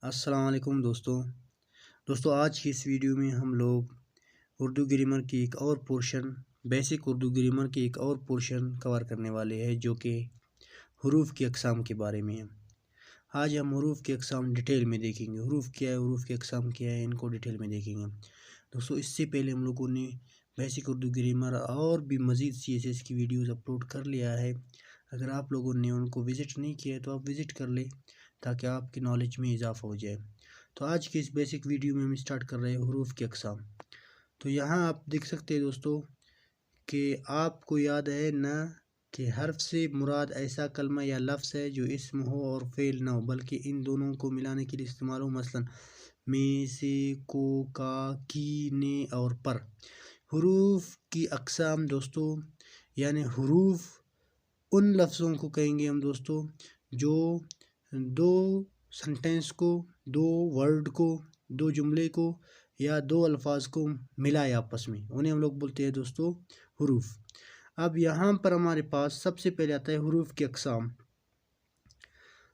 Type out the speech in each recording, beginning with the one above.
السلام علیکم دوستو آج کی اس ویڈیو میں ہم لوگ اردو گرامر کی ایک اور پورشن بیسک اردو گرامر کی ایک اور پورشن کور کرنے والے ہیں جو کہ حروف کی اقسام کے بارے میں ہے۔ آج ہم حروف کی اقسام ڈیٹیل میں دیکھیں گے۔ حروف کیا ہے، حروف کی اقسام کیا ہے، ان کو ڈیٹیل میں دیکھیں گے۔ دوستو اس سے پہلے ہم لوگوں نے بیسک اردو گرامر اور بھی مزید CSS کی ویڈیوز اپلوڈ کر لیا ہے۔ اگر آپ لوگوں نے ان کو وزٹ نہیں کیا ہے تو آپ وزٹ کر لیں تاکہ آپ کی نالج میں اضافہ ہو جائے۔ تو آج کی اس بیسک ویڈیو میں ہم اسٹارٹ کر رہے ہیں حروف کی اقسام۔ تو یہاں آپ دیکھ سکتے ہیں دوستو کہ آپ کو یاد ہے نہ کہ حرف سے مراد ایسا کلمہ یا لفظ ہے جو اسم ہو اور فعل نہ ہو، بلکہ ان دونوں کو ملانے کے لیے استعمال ہو، مثلا میں، سے، کو، کا، کی، نے اور پر۔ حروف کی اقسام دوستو یعنی حروف ان لفظوں کو کہیں گے ہم دوستو جو دو سنٹینس کو، دو ورڈ کو، دو جملے کو یا دو الفاظ کو ملائے آپس میں، انہیں ہم لوگ بولتے ہیں دوستو حروف۔ اب یہاں پر ہمارے پاس سب سے پہلے آتا ہے حروف کی اقسام۔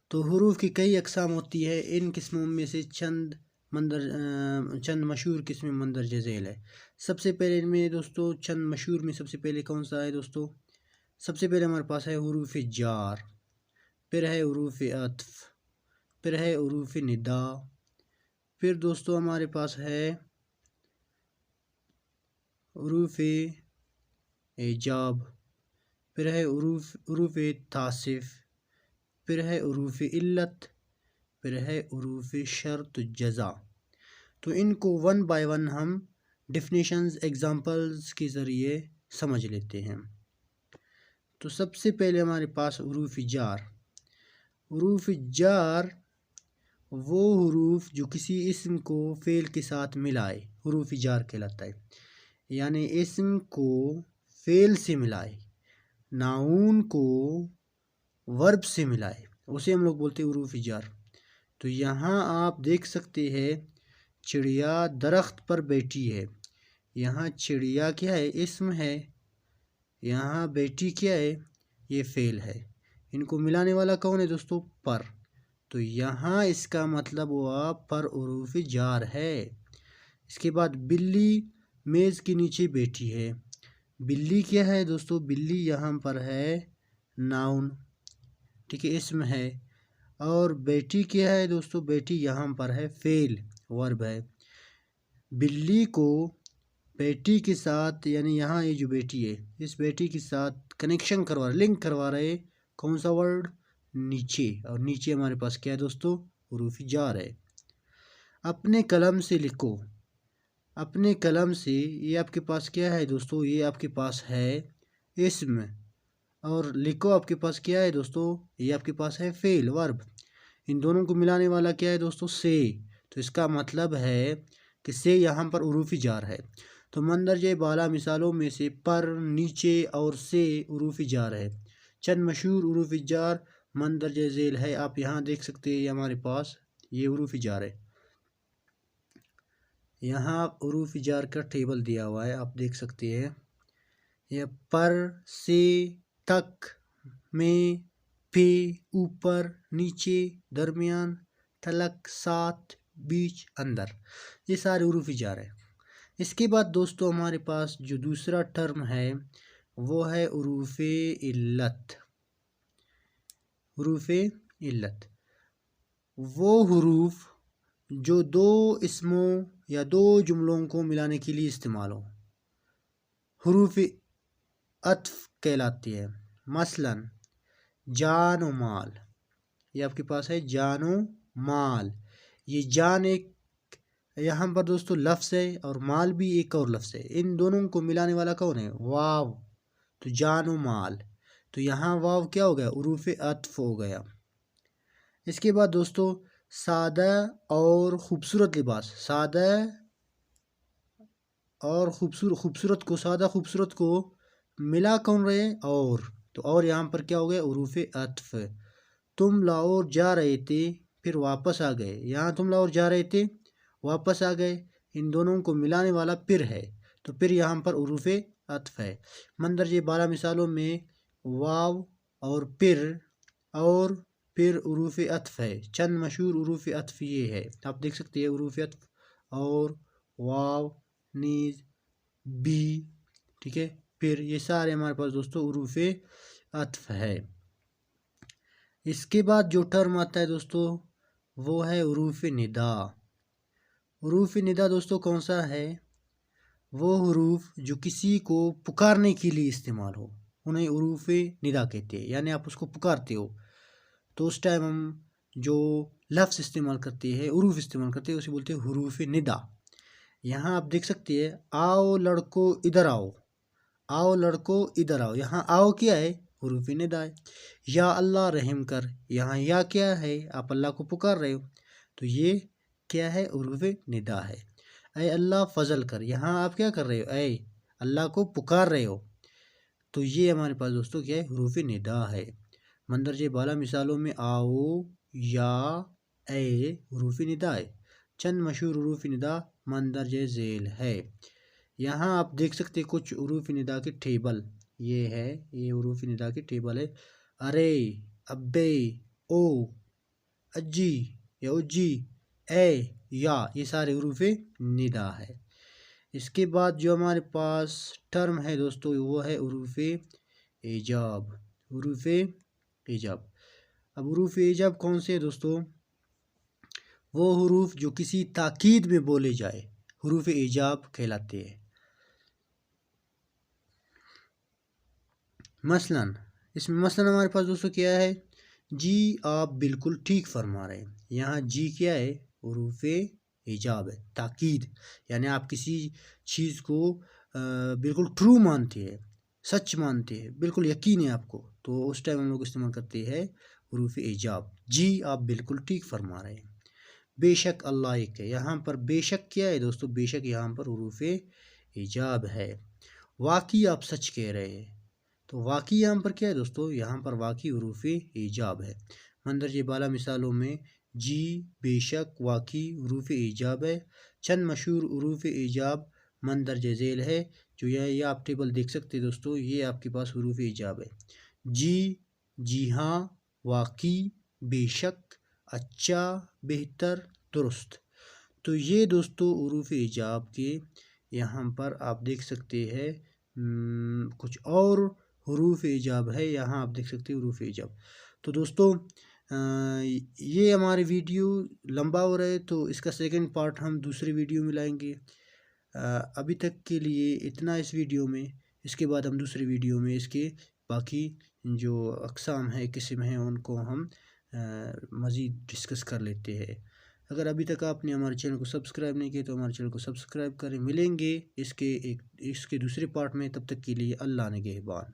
تو حروف کی کئی اقسام ہوتی ہے، ان قسموں میں سے چند مشہور قسمیں مندرجہ ذیل ہے۔ سب سے پہلے ان میں دوستو چند مشہور میں سب سے پہلے کون سا ہے دوستو؟ سب سے پہلے ہمارے پاس ہے حروف جار، پھر ہے حروف عطف، پھر ہے حروف ندا، پھر دوستو ہمارے پاس ہے حروف ایجاب، پھر ہے حروف تعصف، پھر ہے حروف علت، پھر ہے حروف شرط جزا۔ تو ان کو ون بائی ون ہم ڈیفینیشنز ایگزامپلز کے ذریعے سمجھ لیتے ہیں۔ تو سب سے پہلے ہمارے پاس حروف جار۔ حروف جار وہ حروف جو کسی اسم کو فعل کے ساتھ ملائے حروف جار کہلاتا ہے، یعنی اسم کو فعل سے ملائے، ناؤن کو ورب سے ملائے، اسے ہم لوگ بولتے ہیں حروف جار۔ تو یہاں آپ دیکھ سکتے ہیں چڑیا درخت پر بیٹھی ہے، یہاں چڑیا کیا ہے؟ اسم ہے، یہاں بیٹی کیا ہے؟ یہ فعل ہے۔ ان کو ملانے والا کون ہے دوستو؟ پر۔ تو یہاں اس کا مطلب ہوا پر حروف جار ہے۔ اس کے بعد بلی میز کے نیچے بیٹھی ہے، بلی کیا ہے دوستو؟ بلی یہاں پر ہے ناؤن، ٹھیک ہے، اسم ہے۔ اور بیٹی کیا ہے دوستو؟ بیٹی یہاں پر ہے فعل، ورب ہے۔ بلی کو بیٹی کے ساتھ، یعنی یہاں یہ جو بیٹی ہے اس بیٹی کے ساتھ کنیکشن کروا رہے، لنک کروا رہے، کون سا ورڈ؟ نیچے۔ اور نیچے ہمارے پاس کیا ہے دوستو؟ حروف جار ہے۔ اپنے قلم سے لکھو، اپنے قلم سے یہ آپ کے پاس کیا ہے دوستو؟ یہ آپ کے پاس ہے اسم، اور لکھو آپ کے پاس کیا ہے دوستو؟ یہ آپ کے پاس ہے فعل، ورب۔ ان دونوں کو ملانے والا کیا ہے دوستو؟ سے۔ تو اس کا مطلب ہے کہ سے یہاں پر حروف جار ہے۔ تو مندرجہ بالا مثالوں میں سے پر، نیچے اور سے حروف جار ہے۔ چند مشہور حروف جار مندرجہ ذیل ہے، آپ یہاں دیکھ سکتے ہیں، یہ ہمارے پاس یہ حروف جار ہے۔ یہاں حروف جار کا ٹیبل دیا ہوا ہے، آپ دیکھ سکتے ہیں، یہ پر، سے، تک، میں، پہ، اوپر، نیچے، درمیان، تلک، ساتھ، بیچ، اندر، یہ سارے حروف جار ہے۔ اس کے بعد دوستو ہمارے پاس جو دوسرا ٹرم ہے وہ ہے حروف علت۔ حروف علت وہ حروف جو دو اسموں یا دو جملوں کو ملانے کے لیے استعمال ہو، حروف عطف کہلاتی ہے۔ مثلا جان و مال، یہ آپ کے پاس ہے جان و مال۔ یہ جان ایک یہاں پر دوستو لفظ ہے اور مال بھی ایک اور لفظ ہے، ان دونوں کو ملانے والا کون ہے؟ واو۔ تو جان و مال، تو یہاں واو کیا ہو گیا؟ حروف عطف ہو گیا۔ اس کے بعد دوستو سادہ اور خوبصورت لباس، سادہ اور خوبصورت کو، سادہ خوبصورت کو ملا کون رہے؟ اور۔ تو اور یہاں پر کیا ہو گیا؟ حروف عطف۔ تم لاہور جا رہے تھے پھر واپس آ گئے، یہاں تم لاہور جا رہے تھے واپس آ گئے، ان دونوں کو ملانے والا پھر ہے، تو پھر یہاں پر حروف عطف ہے۔ مندرجہ بالا مثالوں میں واو اور پھر حروف عطف ہے، چند مشہور حروف عطف یہ ہے، آپ دیکھ سکتے ہیں حروف عطف اور، واو، نیز، بی، ٹھیک ہے، پھر یہ سارے ہمارے پاس دوستو حروف عطف ہے۔ اس کے بعد جو ٹرم آتا ہے دوستو وہ ہے حروف ندا۔ حروف ندا دوستو کون سا ہے؟ وہ حروف جو کسی کو پکارنے کے لیے استعمال ہو، انہیں حروف ندا کہتے ہیں، یعنی آپ اس کو پکارتے ہو تو اس ٹائم ہم جو لفظ استعمال کرتے ہیں، حروف استعمال کرتے ہیں، اسے بولتے ہیں حروف ندا۔ یہاں آپ دیکھ سکتے ہیں، آؤ لڑکو ادھر آؤ، آؤ لڑکو ادھر آؤ، یہاں آؤ کیا ہے؟ حروف ندا ہے۔ یا اللہ رحم کر، یہاں یا کیا ہے؟ آپ اللہ کو پکار رہے ہو تو یہ کیا ہے؟ حروف ندا ہے۔ اے اللہ فضل کر، یہاں آپ کیا کر رہے ہو؟ اے اللہ کو پکار رہے ہو تو یہ ہمارے پاس دوستو کیا ہے؟ حروف ندا ہے۔ مندرجہ بالا مثالوں میں آؤ، یا، اے حروف ندا ہے۔ چند مشہور حروف ندا مندرجہ ذیل ہے۔ یہاں آپ دیکھ سکتے کچھ حروف ندا کے ٹیبل، یہ ہے، یہ حروف ندا کے ٹیبل ہے، ارے، ابے، او، اجی یا اجی، اے، یا، یہ سارے حروف ندا ہے۔ اس کے بعد جو ہمارے پاس ٹرم ہے دوستو وہ ہے حروف ایجاب۔ حروف ایجاب، اب حروف ایجاب کون سے دوستو؟ وہ حروف جو کسی تاکید میں بولے جائے حروف ایجاب کہلاتے ہیں۔ مثلاً ہمارے پاس دوستو کیا ہے؟ جی آپ بالکل ٹھیک فرما رہے ہیں، یہاں جی کیا ہے؟ حروف ایجاب ہے، تاکید، یعنی آپ کسی چیز کو بالکل ٹرو مانتے ہیں، سچ مانتے ہیں، بالکل یقین ہے آپ کو، تو اس ٹائم ہم لوگ استعمال کرتے ہیں حروف ایجاب، جی آپ بالکل ٹھیک فرما رہے ہیں۔ بے شک اللہ ایک ہے، یہاں پر بے شک کیا ہے دوستو؟ بے شک یہاں پر حروف ایجاب ہے۔ واقعی آپ سچ کہہ رہے ہیں، تو واقعی یہاں پر کیا ہے دوستو؟ یہاں پر واقعی حروف ایجاب ہے۔ مندرجہ بالا مثالوں میں جی، بے شک، واقعی حروف ایجاب ہے۔ چند مشہور حروف ایجاب مندرجہ ذیل ہے، جو یہ آپ ٹیبل دیکھ سکتے دوستو، یہ آپ کے پاس حروف ایجاب ہے۔ جی، جی ہاں، واقعی، بے شک، اچھا، بہتر، درست، تو یہ دوستو حروف ایجاب کے یہاں پر آپ دیکھ سکتے ہیں کچھ اور حروف ایجاب ہے، یہاں آپ دیکھ سکتے ہیں حروف ایجاب۔ تو دوستو یہ ہماری ویڈیو لمبا ہو رہا ہے تو اس کا سیکنڈ پارٹ ہم دوسری ویڈیو میں لائیں گے۔ ابھی تک کے لیے اتنا اس ویڈیو میں، اس کے بعد ہم دوسری ویڈیو میں اس کے باقی جو اقسام ہیں، قسم ہیں، ان کو ہم مزید ڈسکس کر لیتے ہیں۔ اگر ابھی تک آپ نے ہمارے چینل کو سبسکرائب نہیں کیا تو ہمارے چینل کو سبسکرائب کریں۔ ملیں گے اس کے دوسرے پارٹ میں، تب تک کے لیے اللہ نگہبان۔